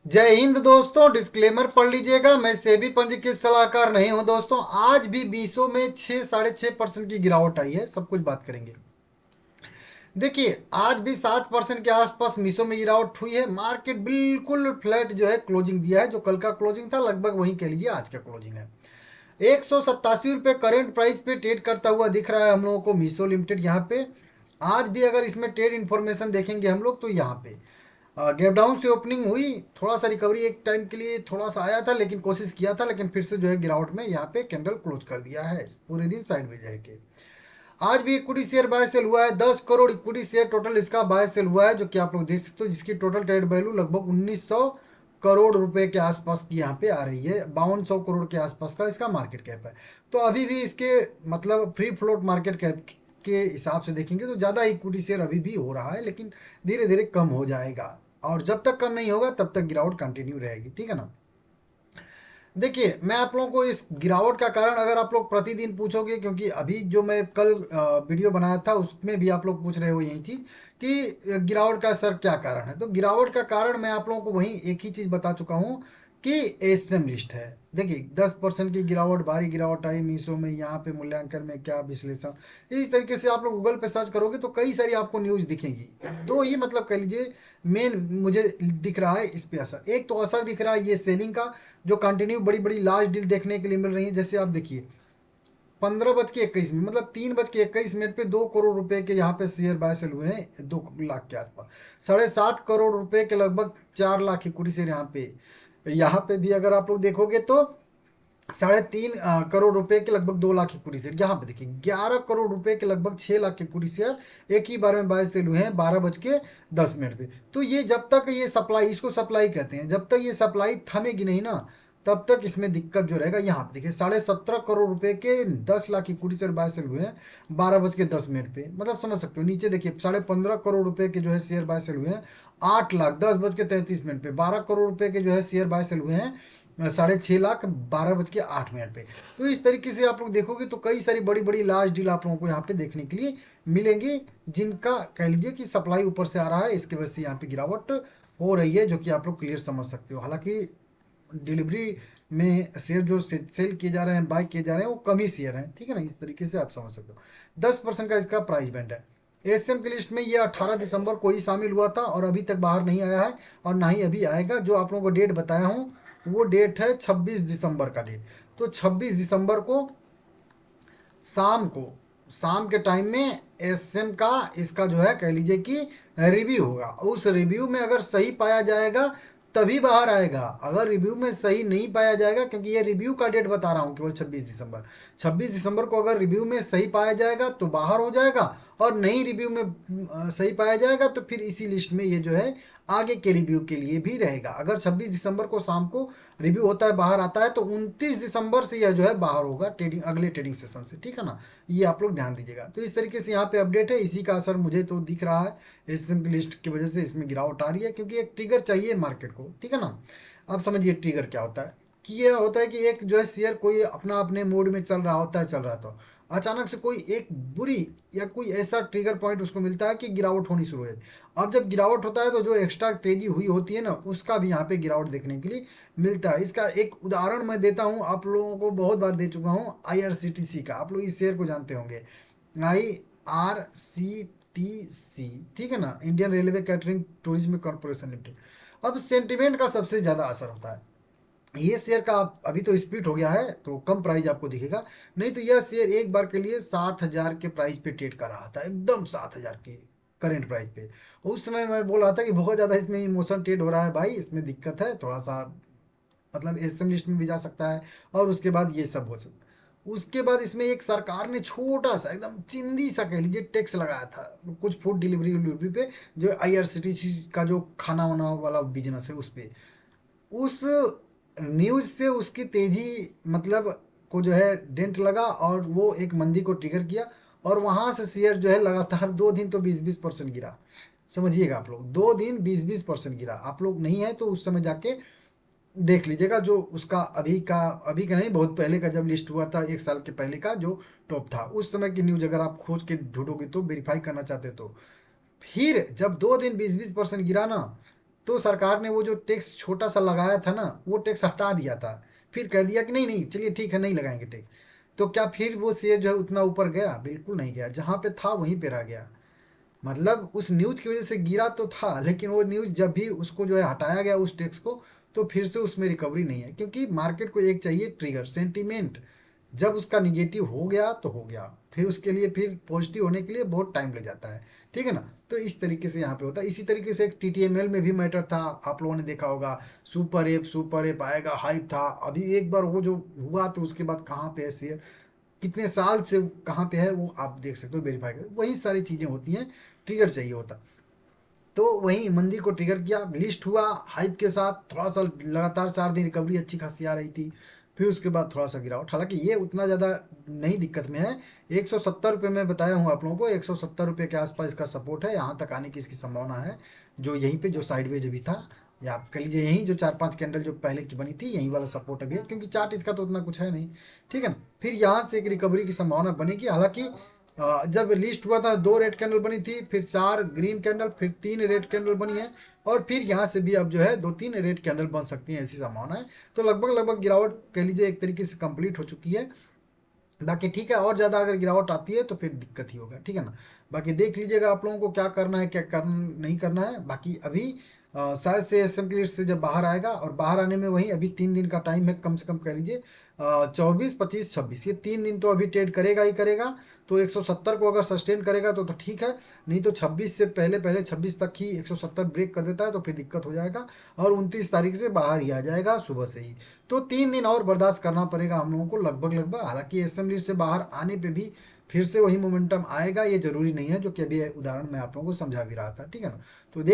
जय हिंद दोस्तों। डिस्क्लेमर पढ़ लीजिएगा, मैं सेबी पंजीकृत सलाहकार नहीं हूं दोस्तों। आज भी बीसों में 6-6.5% की गिरावट आई है, सब कुछ बात करेंगे। देखिए, आज भी 7% के आसपास मीसो में गिरावट हुई है। मार्केट बिल्कुल फ्लैट जो है क्लोजिंग दिया है। जो कल का क्लोजिंग था लगभग वही कह लीजिए आज का क्लोजिंग है। 187 रुपये करेंट प्राइस पे ट्रेड करता हुआ दिख रहा है हम लोगों को मीसो लिमिटेड यहाँ पे। आज भी अगर इसमें ट्रेड इन्फॉर्मेशन देखेंगे हम लोग तो यहाँ पे गैप डाउन से ओपनिंग हुई, थोड़ा सा रिकवरी एक टाइम के लिए थोड़ा सा आया था, लेकिन कोशिश किया था, लेकिन फिर से जो है गिरावट में यहाँ पे कैंडल क्लोज कर दिया है। पूरे दिन साइडवेज है के। आज भी इक्विटी शेयर बाय सेल हुआ है। 10 करोड़ इक्विटी शेयर टोटल इसका बाय सेल हुआ है, जो कि आप लोग देख सकते हो, जिसकी टोटल ट्रेड वैल्यू लगभग 1900 करोड़ रुपए के आसपास की यहाँ पे आ रही है। 5200 करोड़ के आसपास का इसका मार्केट कैप है। तो अभी भी इसके मतलब फ्री फ्लोट मार्केट कैप के हिसाब से देखेंगे तो ज़्यादा इक्विटी शेयर अभी भी हो रहा है, लेकिन धीरे धीरे कम हो जाएगा। और जब तक कम नहीं होगा तब तक गिरावट कंटिन्यू रहेगी, ठीक है ना। देखिए, मैं आप लोगों को इस गिरावट का कारण अगर आप लोग प्रतिदिन पूछोगे, क्योंकि अभी जो मैं कल वीडियो बनाया था उसमें भी आप लोग पूछ रहे हो यही चीज़ कि गिरावट का सर क्या कारण है। तो गिरावट का कारण मैं आप लोगों को वही एक ही चीज़ बता चुका हूँ कि एसएम लिस्ट है। देखिए, 10% की गिरावट, भारी गिरावट आई मीशो में। यहाँ पे मूल्यांकन में क्या विश्लेषण, इस तरीके से आप लोग गूगल पे सर्च करोगे तो कई सारी आपको न्यूज़ दिखेंगी। दो ही मतलब कह लीजिए मेन मुझे दिख रहा है इस पे असर। एक तो असर दिख रहा है ये सेलिंग का, जो कंटिन्यू बड़ी बड़ी लार्ज डील देखने के लिए मिल रही है। जैसे आप देखिए 15:21 मतलब 3:21 पे 2 करोड़ रुपए के यहाँ पे शेयर बाय सेल हुए हैं, 2 लाख के आसपास। 7.5 करोड़ रुपए के लगभग 4 लाख इक्विटी शेयर यहाँ पे भी अगर आप लोग देखोगे तो 3.5 करोड़ रुपए के लगभग 2 लाख इक्विटी शेयर। यहाँ पे देखिए 11 करोड़ रुपए के लगभग 6 लाख इक्विटी शेयर एक ही बार में बाय सेल हुए हैं 12:10 पे। तो ये जब तक ये सप्लाई, इसको सप्लाई कहते हैं, जब तक ये सप्लाई थमेगी नहीं ना तब तक इसमें दिक्कत जो रहेगा। यहाँ पे देखिए 17.5 करोड़ रुपए के 10 lakh equity share buy sell हुए हैं 12:10 पे। मतलब समझ सकते हो। नीचे देखिए 15.5 करोड़ रुपए के जो है शेयर बाय सेल हुए हैं 8 लाख 10:33 पे। 12 करोड़ रुपए के जो है शेयर बाय सेल हुए हैं 6.5 लाख 12:08 पे। तो इस तरीके से आप लोग देखोगे तो कई सारी बड़ी बड़ी लार्ज डील आप लोगों को यहाँ पे देखने के लिए मिलेंगी, जिनका कह लीजिए कि सप्लाई ऊपर से आ रहा है, इसके वजह से यहाँ पे गिरावट हो रही है, जो कि आप लोग क्लियर समझ सकते हो। हालांकि डिलीवरी में शेयर जो सेल किए जा रहे हैं, बाय किए जा रहे हैं, वो कम ही शेयर हैं, ठीक है ना। इस तरीके से आप समझ सकते हो। 10% का इसका प्राइस बैंड है। एसएम की लिस्ट में ये 18 दिसंबर को ही शामिल हुआ था और अभी तक बाहर नहीं आया है और ना ही अभी आएगा। जो आप लोगों को डेट बताया हूँ वो डेट है 26 दिसंबर का डेट। तो 26 दिसंबर को शाम को, शाम के टाइम में एसएम का इसका जो है कह लीजिए कि रिव्यू होगा। उस रिव्यू में अगर सही पाया जाएगा तभी बाहर आएगा। अगर रिव्यू में सही नहीं पाया जाएगा, क्योंकि ये रिव्यू का डेट बता रहा हूँ केवल 26 दिसंबर, 26 दिसंबर को अगर रिव्यू में सही पाया जाएगा तो बाहर हो जाएगा, और नहीं रिव्यू में सही पाया जाएगा तो फिर इसी लिस्ट में ये जो है आगे के रिव्यू के लिए भी रहेगा। अगर 26 दिसंबर को शाम को रिव्यू होता है, बाहर आता है, तो 29 दिसंबर से यह जो है बाहर होगा ट्रेडिंग, अगले ट्रेडिंग सेशन से, ठीक है ना। ये आप लोग ध्यान दीजिएगा। तो इस तरीके से यहाँ पे अपडेट है, इसी का असर मुझे तो दिख रहा है। एसएम की लिस्ट की वजह से इसमें गिरावट आ रही है, क्योंकि एक ट्रिगर चाहिए मार्केट को, ठीक है ना। अब समझिए ट्रिगर क्या होता है। कि ये होता है कि एक जो है शेयर कोई अपना अपने मोड में चल रहा होता है, चल रहा तो अचानक से कोई एक बुरी या कोई ऐसा ट्रिगर पॉइंट उसको मिलता है कि गिरावट होनी शुरू हो जाती है। अब जब गिरावट होता है तो जो एक्स्ट्रा तेजी हुई होती है ना, उसका भी यहाँ पे गिरावट देखने के लिए मिलता है। इसका एक उदाहरण मैं देता हूँ, आप लोगों को बहुत बार दे चुका हूँ, आईआरसीटीसी का। आप लोग इस शेयर को जानते होंगे, IRCTC, ठीक है ना, Indian railway catering tourism corporation limited. अब सेंटिमेंट का सबसे ज़्यादा असर होता है। ये शेयर का अभी तो स्प्लिट हो गया है तो कम प्राइस आपको दिखेगा, नहीं तो यह शेयर एक बार के लिए 7,000 के प्राइस पे ट्रेड कर रहा था, एकदम 7,000 के करेंट प्राइस पे। उस समय मैं बोल रहा था कि बहुत ज़्यादा इसमें इमोशन ट्रेड हो रहा है भाई, इसमें दिक्कत है थोड़ा सा, मतलब एसएम लिस्ट में भी जा सकता है और उसके बाद ये सब हो सकता है। उसके बाद इसमें एक सरकार ने छोटा सा एकदम चिंदी सा कह लीजिए टैक्स लगाया था कुछ फूड डिलीवरी डिलीवरी पे, जो आईआरसीटीसी का जो खाना वाना वाला बिजनेस है उस पे। उस न्यूज से उसकी तेजी मतलब को जो है डेंट लगा और वो एक मंदी को ट्रिगर किया, और वहां से शेयर जो है लगातार 2 दिन तो 20-20% गिरा। समझिएगा आप लोग, 2 दिन 20-20% गिरा। आप लोग नहीं है तो उस समय जाके देख लीजिएगा, जो उसका अभी का नहीं, बहुत पहले का जब लिस्ट हुआ था, 1 साल के पहले का जो टॉप था, उस समय की न्यूज अगर आप खोज के ढूंढोगे तो वेरीफाई करना चाहते तो। फिर जब 2 दिन 20-20% गिरा ना, तो सरकार ने वो जो टैक्स छोटा सा लगाया था ना, वो टैक्स हटा दिया था। फिर कह दिया कि नहीं नहीं चलिए ठीक है, नहीं लगाएंगे टैक्स। तो क्या फिर वो शेयर जो है उतना ऊपर गया? बिल्कुल नहीं गया, जहाँ पे था वहीं पे रह गया। मतलब उस न्यूज की वजह से गिरा तो था, लेकिन वो न्यूज जब भी उसको जो है हटाया गया उस टैक्स को, तो फिर से उसमें रिकवरी नहीं है, क्योंकि मार्केट को एक चाहिए ट्रिगर, सेंटीमेंट। जब उसका निगेटिव हो गया तो हो गया, फिर उसके लिए फिर पॉजिटिव होने के लिए बहुत टाइम लग जाता है। ठीक है ना? तो इस तरीके से यहाँ पे होता है। इसी तरीके से एक टीटीएमएल में भी मैटर था, आप लोगों ने देखा होगा। सुपर एप आएगा, हाइप था। अभी एक बार वो जो हुआ तो उसके बाद कहाँ पे है शेयर, कितने साल से कहाँ पे है, वो आप देख सकते हो, वेरीफाई कर, वही सारी चीज़ें होती हैं। ट्रिगर चाहिए होता। तो वही मंदी को ट्रिगर किया, लिस्ट हुआ हाइप के साथ, थोड़ा सा लगातार 4 दिन रिकवरी अच्छी खासी आ रही थी। फिर उसके बाद थोड़ा सा गिरावट, हालांकि ये उतना ज़्यादा नहीं दिक्कत में है। 170 रुपये में बताया हूँ आप लोगों को, 170 रुपये के आसपास इसका सपोर्ट है, यहाँ तक आने की इसकी संभावना है। जो यहीं पे जो साइडवेज अभी था, या आप कह लीजिए यहीं जो 4-5 कैंडल जो पहले की बनी थी, यहीं वाला सपोर्ट अभी है, क्योंकि चार्ट इसका तो उतना कुछ है नहीं। ठीक है ना? फिर यहाँ से एक रिकवरी की संभावना बनेगी। हालांकि जब लिस्ट हुआ था 2 रेड कैंडल बनी थी, फिर 4 ग्रीन कैंडल, फिर 3 रेड कैंडल बनी है, और फिर यहाँ से भी अब जो है 2-3 रेड कैंडल बन सकती हैं, ऐसी संभावना है। तो लगभग लगभग गिरावट कह लीजिए एक तरीके से कंप्लीट हो चुकी है। बाकी ठीक है, और ज़्यादा अगर गिरावट आती है तो फिर दिक्कत ही होगा। ठीक है ना? बाकी देख लीजिएगा आप लोगों को क्या करना है, क्या नहीं करना है। बाकी अभी शायद से असेंबली लिस्ट से जब बाहर आएगा, और बाहर आने में वही अभी 3 दिन का टाइम है, कम से कम कह लीजिए 24, 25, 26, ये 3 दिन तो अभी ट्रेड करेगा ही करेगा। तो 170 को अगर सस्टेन करेगा तो ठीक है, नहीं तो 26 से पहले पहले 26 तक ही 170 ब्रेक कर देता है तो फिर दिक्कत हो जाएगा, और 29 तारीख से बाहर ही आ जाएगा सुबह से ही। तो 3 दिन और बर्दाश्त करना पड़ेगा हम लोगों को लगभग लगभग। हालांकि असेंबली से बाहर आने पे भी फिर से वही मोमेंटम आएगा, ये जरूरी नहीं है, जो कि अभी उदाहरण मैं आप लोगों को समझा भी रहा था। ठीक है ना? तो